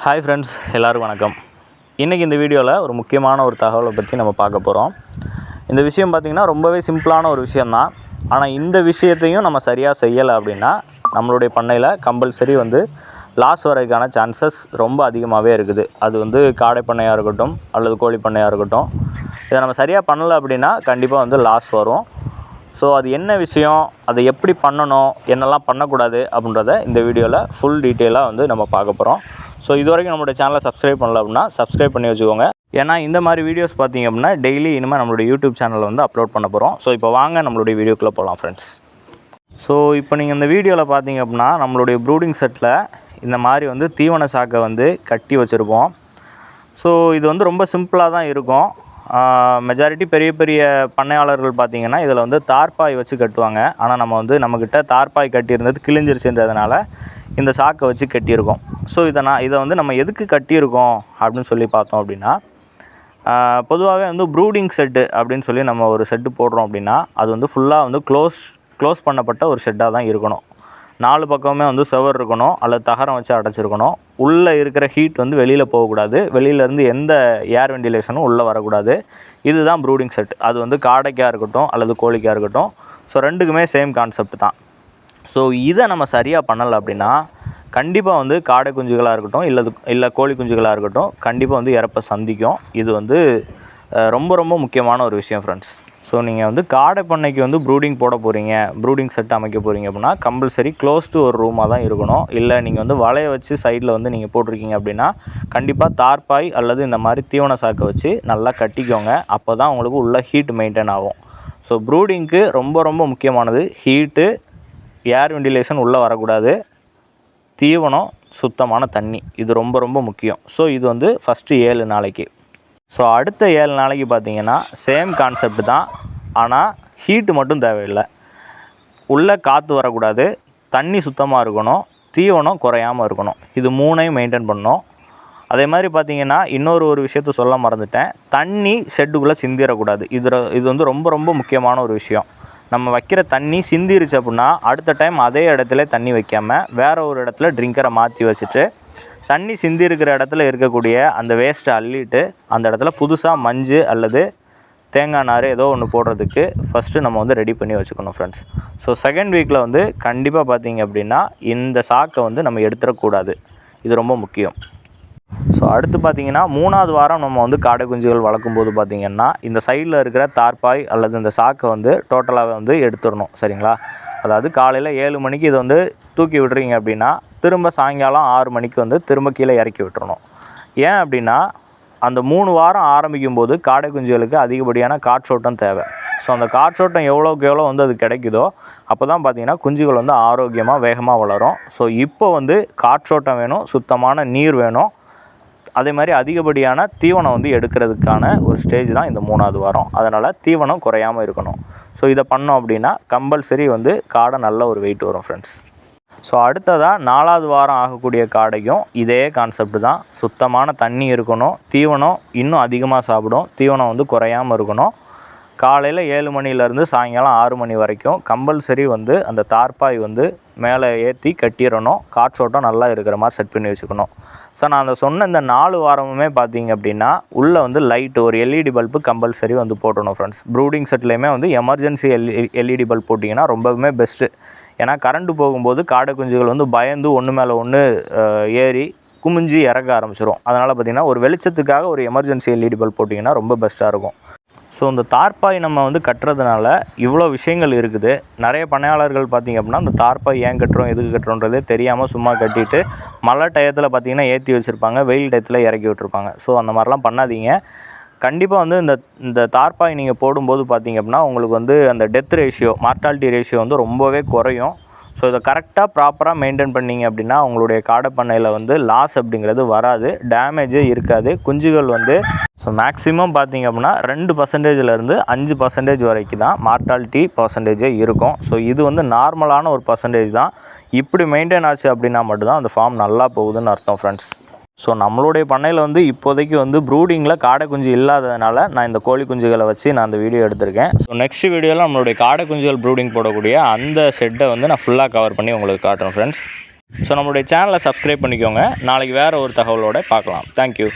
Hi friends, எல்லோருக்கும் வணக்கம். இன்றைக்கி இந்த வீடியோவில் ஒரு முக்கியமான ஒரு தகவலை பற்றி நம்ம பார்க்க போகிறோம். இந்த விஷயம் பார்த்திங்கன்னா ரொம்பவே சிம்பிளான ஒரு விஷயந்தான். ஆனால் இந்த விஷயத்தையும் நம்ம சரியாக செய்யலை அப்படின்னா நம்மளுடைய பண்ணையில் கம்பல்சரி லாஸ் வரதுக்கான சான்சஸ் ரொம்ப அதிகமாகவே இருக்குது. அது காடை பண்ணையாக இருக்கட்டும் அல்லது கோழி பண்ணையாக இருக்கட்டும், இதை நம்ம சரியாக பண்ணலை அப்படின்னா கண்டிப்பாக லாஸ் வரும். ஸோ அது என்ன விஷயம், அதை எப்படி பண்ணணும், என்னெல்லாம் பண்ணக்கூடாது அப்படின்றத இந்த வீடியோவில் ஃபுல் டீட்டெயிலாக நம்ம பார்க்க போகிறோம். ஸோ இது வரைக்கும் நம்மளுடைய சேனலை சப்ஸ்கிரைப் பண்ணல அப்படின்னா சப்ஸ்கிரைப் பண்ணி வச்சுக்கோங்க. ஏன்னா இந்த மாதிரி வீடியோஸ் பார்த்திங்க அப்படின்னா டெய்லி இனிமேல் நம்மளுடைய யூடியூப் சேனலில் அப்லோட் பண்ண போகிறோம். ஸோ இப்போ வாங்க நம்மளுடைய வீடியோக்குள்ளே போகலாம் ஃப்ரெண்ட்ஸ். ஸோ இப்போ நீங்கள் இந்த வீடியோவில் பார்த்தீங்க அப்படின்னா நம்மளுடைய ப்ரூடிங் செட்டில் இந்த மாதிரி தீவன சாக்கை கட்டி வச்சுருப்போம். ஸோ இது ரொம்ப சிம்பிளாக தான் இருக்கும். மெஜாரிட்டி பெரிய பெரிய பண்ணையாளர்கள் பார்த்திங்கன்னா இதில் தார்பாய் வச்சு கட்டுவாங்க. ஆனால் நம்மக்கிட்ட தார்பாய் கட்டியிருந்தது கிழிஞ்சிருச்சுன்றதுனால இந்த சாக்கை வச்சு கட்டியிருக்கோம். ஸோ இதை நம்ம எதுக்கு கட்டியிருக்கோம் அப்படின்னு சொல்லி பார்த்தோம் அப்படின்னா, பொதுவாகவே ப்ரூடிங் செட்டு அப்படின்னு சொல்லி நம்ம ஒரு செட்டு போடுறோம் அப்படின்னா அது ஃபுல்லாக க்ளோஸ் பண்ணப்பட்ட ஒரு ஷெட்டாக தான் இருக்கணும். 4 பக்கமே செவர் இருக்கணும் அல்லது தகரம் வச்சு அடைச்சிருக்கணும். உள்ளே இருக்கிற ஹீட் வெளியில் போகக்கூடாது. வெளியிலேருந்து எந்த ஏர் வெண்டிலேஷனும் உள்ளே வரக்கூடாது. இதுதான் ப்ரூடிங் செட். அது காடைக்காக இருக்கட்டும் அல்லது கோழிக்காக இருக்கட்டும். ஸோ ரெண்டுக்குமே சேம் கான்செப்ட் தான். ஸோ இதை நம்ம சரியாக பண்ணலை அப்படின்னா கண்டிப்பாக காடை குஞ்சுகளாக இருக்கட்டும் இல்லை கோழி குஞ்சுகளாக இருக்கட்டும் கண்டிப்பாக இறப்பை சந்திக்கும். இது ரொம்ப ரொம்ப முக்கியமான ஒரு விஷயம் ஃப்ரெண்ட்ஸ். ஸோ நீங்கள் காடை பண்ணைக்கு ப்ரூடிங் போட போகிறீங்க, ப்ரூடிங் செட் அமைக்க போகிறீங்க அப்படின்னா கம்பல்சரி க்ளோஸ்டு ஒரு ரூமாக தான் இருக்கணும். இல்லை நீங்கள் வலையை வச்சு சைடில் நீங்கள் போட்டிருக்கீங்க அப்படின்னா கண்டிப்பாக தார்பாய் அல்லது இந்த மாதிரி தீவன சாக்கை வச்சு நல்லா கட்டிக்கோங்க. அப்போ தான் உங்களுக்கு உள்ள ஹீட் மெயின்டைன் ஆகும். ஸோ ப்ரூடிங்க்கு ரொம்ப ரொம்ப முக்கியமானது ஹீட்டு, ஏர் வெண்டிலேஷன் உள்ளே வரக்கூடாது, தீவனம், சுத்தமான தண்ணி. இது ரொம்ப ரொம்ப முக்கியம். ஸோ இது ஃபஸ்ட்டு 7 நாளைக்கு. ஸோ அடுத்த 7 நாளைக்கு பார்த்திங்கன்னா சேம் கான்செப்ட் தான். ஆனால் ஹீட்டு மட்டும் தேவையில்லை. உள்ளே காற்று வரக்கூடாது, தண்ணி சுத்தமாக இருக்கணும், தீவனம் குறையாமல் இருக்கணும். இது 3ஐயும் மெயின்டைன் பண்ணணும். அதே மாதிரி பார்த்திங்கன்னா ஒரு விஷயத்த சொல்ல மறந்துட்டேன். தண்ணி ஷெட்டுக்குள்ளே சிந்திடக்கூடாது. இது ரொம்ப ரொம்ப முக்கியமான ஒரு விஷயம். நம்ம வைக்கிற தண்ணி சிந்திருச்சு அப்படின்னா அடுத்த டைம் அதே இடத்துல தண்ணி வைக்காமல் வேறு ஒரு இடத்துல ட்ரிங்கரை மாற்றி வச்சுட்டு தண்ணி சிந்தி இருக்கிற இடத்துல இருக்கக்கூடிய அந்த வேஸ்ட்டை அள்ளிட்டு அந்த இடத்துல புதுசாக மஞ்சு அல்லது தேங்காய் நார் ஏதோ ஒன்று போடுறதுக்கு ஃபஸ்ட்டு நம்ம ரெடி பண்ணி வச்சுக்கணும் ஃப்ரெண்ட்ஸ். ஸோ செகண்ட் வீக்கில் கண்டிப்பாக பார்த்திங்க அப்படின்னா இந்த சாக்கை நம்ம எடுத்துடக்கூடாது. இது ரொம்ப முக்கியம். ஸோ அடுத்து பார்த்திங்கன்னா 3ஆவது வாரம் நம்ம காடை குஞ்சுகள் வளர்க்கும்போது பார்த்திங்கன்னா இந்த சைடில் இருக்கிற தார்பாய் அல்லது இந்த சாக்கை டோட்டலாகவே எடுத்துடணும். சரிங்களா? அதாவது காலையில் 7 மணிக்கு இதை தூக்கி விடுறீங்க அப்படின்னா திரும்ப சாயங்காலம் 6 மணிக்கு திரும்ப கீழே இறக்கி விட்டுறணும். ஏன் அப்படின்னா அந்த 3 வாரம் ஆரம்பிக்கும் போது காடை குஞ்சுகளுக்கு அதிகப்படியான காற்றோட்டம் தேவை. ஸோ அந்த காற்றோட்டம் எவ்வளோக்கு எவ்வளோ அது கிடைக்குதோ அப்போ தான் பார்த்திங்கன்னா குஞ்சுகள் ஆரோக்கியமாக வேகமாக வளரும். ஸோ இப்போ காற்றோட்டம் வேணும், சுத்தமான நீர் வேணும், அதே மாதிரி அதிகப்படியான தீவனம் எடுக்கிறதுக்கான ஒரு ஸ்டேஜ் தான் இந்த 3ஆவது வாரம். அதனால் தீவனம் குறையாமல் இருக்கணும். ஸோ இதை பண்ணோம் அப்படின்னா கம்பல்சரி காடை நல்ல ஒரு வெயிட் வரும் ஃப்ரெண்ட்ஸ். ஸோ அடுத்ததாக 4ஆவது வாரம் ஆகக்கூடிய காடைக்கும் இதே கான்செப்ட் தான். சுத்தமான தண்ணி இருக்கணும், தீவனம் இன்னும் அதிகமாக சாப்பிடும், தீவனம் குறையாமல் இருக்கணும். காலையில் 7 மணிலேருந்து சாயங்காலம் 6 மணி வரைக்கும் கம்பல்சரி அந்த தார்பாய் மேலே ஏற்றி கட்டிடணும். காற்றோட்டம் நல்லா இருக்கிற மாதிரி செட் பண்ணி வச்சுக்கணும். ஸோ நான் சொன்ன இந்த 4 வாரமுமே பார்த்திங்க அப்படின்னா உள்ளே லைட் ஒரு எல்இடி பல்பு கம்பல்சரி போட்டணும் ஃப்ரெண்ட்ஸ். ப்ரூடிங் செட்லேயுமே எமர்ஜென்சி எல்இடி பல்ப் போட்டிங்கன்னா ரொம்பவுமே பெஸ்ட்டு. ஏன்னா கரண்ட்டு போகும்போது காடை குஞ்சுகள் பயந்து ஒன்று மேலே ஒன்று ஏறி குமிஞ்சி இறக்க ஆரம்பிச்சிடும். அதனால் பார்த்திங்கன்னா ஒரு வெளிச்சத்துக்காக ஒரு எமர்ஜென்சி எல்இடி பல்ப் போட்டிங்கன்னா ரொம்ப பெஸ்ட்டாக இருக்கும். ஸோ இந்த தார்பாய் நம்ம கட்டுறதுனால இவ்வளோ விஷயங்கள் இருக்குது. நிறைய பண்ணையாளர்கள் பார்த்திங்க அப்படின்னா அந்த தார்பாய் ஏன் கட்டுறோம், எதுக்கு கட்டுறோன்றதே தெரியாமல் சும்மா கட்டிட்டு மழை டயத்தில் பார்த்திங்கன்னா ஏற்றி வச்சுருப்பாங்க, வெயில் டயத்தில் இறக்கி விட்டுருப்பாங்க. ஸோ அந்த மாதிரிலாம் பண்ணாதீங்க. கண்டிப்பாக இந்த தார்பாய் நீங்கள் போடும்போது பார்த்திங்க அப்படின்னா உங்களுக்கு அந்த டெத் ரேஷியோ, மார்ட்டாலிட்டி ரேஷியோ ரொம்பவே குறையும். ஸோ இதை கரெக்டாக ப்ராப்பராக மெயின்டைன் பண்ணிங்க அப்படின்னா உங்களுடைய காடை பண்ணையில் லாஸ் அப்படிங்கிறது வராது, டேமேஜே இருக்காது. குஞ்சுகள் ஸோ மேக்ஸிமம் பார்த்திங்க அப்படின்னா 2% 5% வரைக்கும் தான் மார்ட்டாலிட்டி பர்சன்டேஜே இருக்கும். ஸோ இது நார்மலான ஒரு பர்சன்டேஜ் தான். இப்படி மெயின்டைன் ஆச்சு அப்படின்னா மட்டும்தான் அந்த ஃபார்ம் நல்லா போகுதுன்னு அர்த்தம் ஃப்ரெண்ட்ஸ். ஸோ நம்மளுடைய பண்ணையில் இப்போதைக்கு ப்ரூடிங்கில் காடை குஞ்சு இல்லாததுனால நான் இந்த கோழி குஞ்சுகளை வச்சு நான் அந்த வீடியோ எடுத்திருக்கேன். ஸோ நெக்ஸ்ட் வீடியோவில் நம்மளுடைய காடை குஞ்சுகள் ப்ரூடிங் போடக்கூடிய அந்த ஷெட்டை நான் ஃபுல்லாக கவர் பண்ணி உங்களுக்கு காட்டுறேன் ஃப்ரெண்ட்ஸ். ஸோ நம்மளுடைய சேனலை சப்ஸ்கிரைப் பண்ணிக்கோங்க. நாளைக்கு வேறு ஒரு தகவலோடு பார்க்கலாம். தேங்க்யூ.